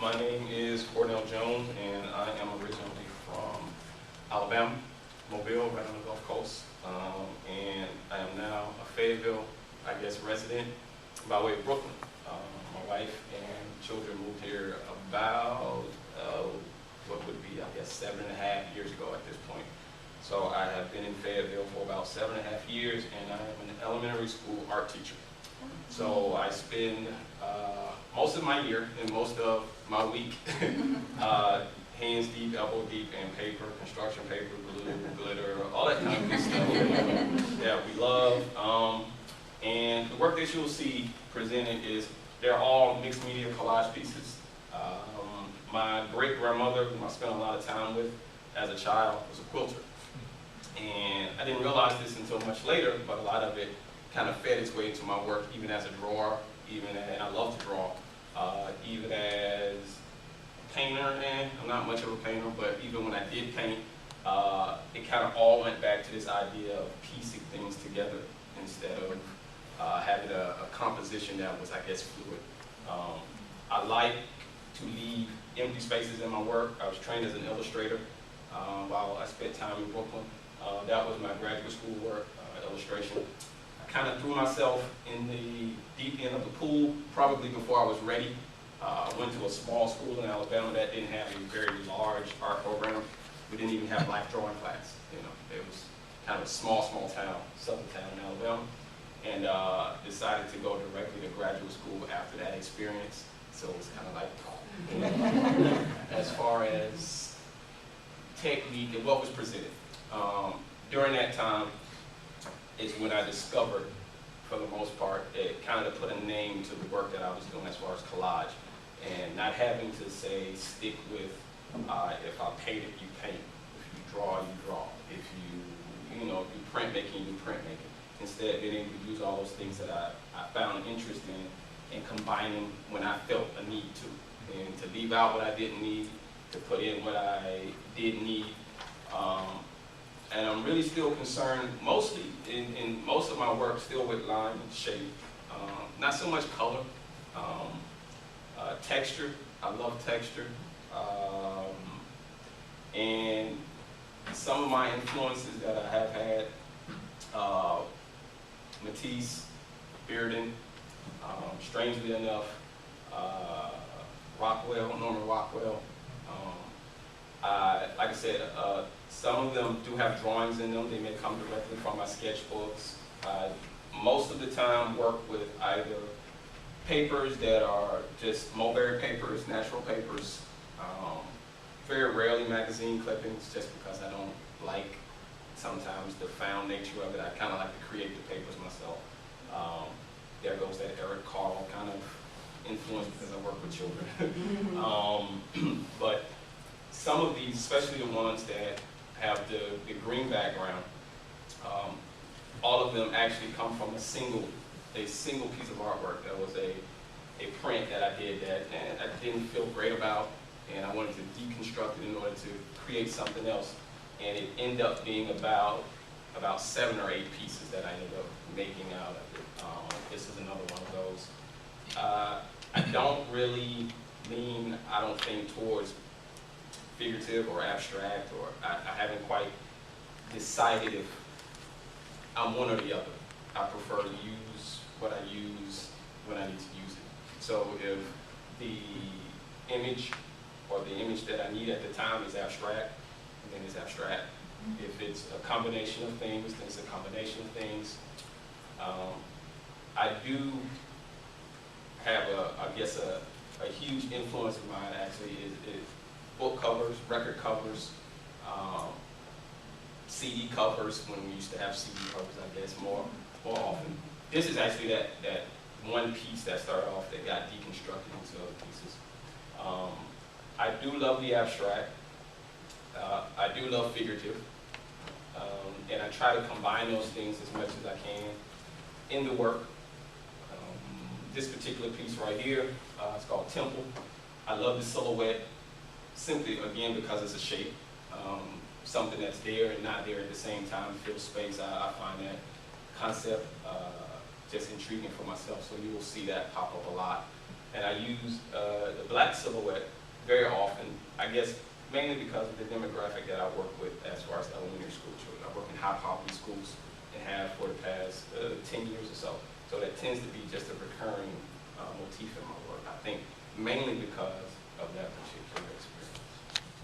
My name is Cornell Jones, and I am originally from Alabama, Mobile, right on the Gulf Coast. And I am now a Fayetteville, resident by way of Brooklyn. My wife and children moved here about, what would be, 7.5 years ago at this point. So I have been in Fayetteville for about 7.5 years, and I am an elementary school art teacher. So I spend most of my year and most of my week hands deep, elbow deep in paper, construction paper, glue, glitter, all that kind of good stuff that we love. And the work that you'll see presented they're all mixed media collage pieces. My great-grandmother, whom I spent a lot of time with as a child, was a quilter. And I didn't realize this until much later, but a lot of it kind of fed its way into my work, even as a drawer, and I love to draw, even as a painter, and I'm not much of a painter, but even when I did paint, it kind of all went back to this idea of piecing things together instead of having a composition that was, fluid. I like to leave empty spaces in my work. I was trained as an illustrator while I spent time in Brooklyn. That was my graduate school work, illustration. I kind of threw myself in the deep end of the pool probably before I was ready. I went to a small school in Alabama that didn't have a very large art program. We didn't even have life drawing class. It was kind of a small town, southern town in Alabama, and decided to go directly to graduate school after that experience. So it was kind of like, as far as technique and what was presented. During that time is when I discovered, for the most part, it kind of put a name to the work that I was doing as far as collage, and not having to say stick with if I paint it, you paint. If you draw, you draw. If you do printmaking, you do printmaking. Instead, being able to use all those things that I found interest in and combining when I felt a need to, and to leave out what I didn't need, to put in what I did need. And I'm really still concerned, mostly in most of my work, still with line and shape. Not so much color. Texture, I love texture. And some of my influences that I have had, Matisse, Bearden, strangely enough, Norman Rockwell. Like I said, some of them do have drawings in them. They may come directly from my sketchbooks. Most of the time work with either papers that are just mulberry papers, natural papers, very rarely magazine clippings, just because I don't like sometimes the found nature of it. I kind of like to create the papers myself. There goes that Eric Carle kind of influence because I work with children. But some of these, especially the ones that have the green background, all of them actually come from a single piece of artwork. That was a print that I did that and I didn't feel great about, and I wanted to deconstruct it in order to create something else. And it ended up being about 7 or 8 pieces that I ended up making out of it. This is another one of those. I don't really lean, I don't think, towards figurative or abstract, or I haven't quite decided if I'm one or the other. I prefer to use what I use when I need to use it. So if the image or the image that I need at the time is abstract, then it's abstract. If it's a combination of things, then it's a combination of things. I do have a huge influence of mine actually is book covers, record covers, CD covers, when we used to have CD covers, more often. This is actually that one piece that started off that got deconstructed into other pieces. I do love the abstract. I do love figurative. And I try to combine those things as much as I can in the work. This particular piece right here, it's called Temple. I love the silhouette, simply, again, because it's a shape. Something that's there and not there at the same time fills space. I find that concept just intriguing for myself, so you will see that pop up a lot. And I use the black silhouette very often, I guess mainly because of the demographic that I work with as far as elementary school children. I work in high poverty schools and have for the past 10 years or so. So that tends to be just a recurring motif in my work, I think, mainly because of that particular experience.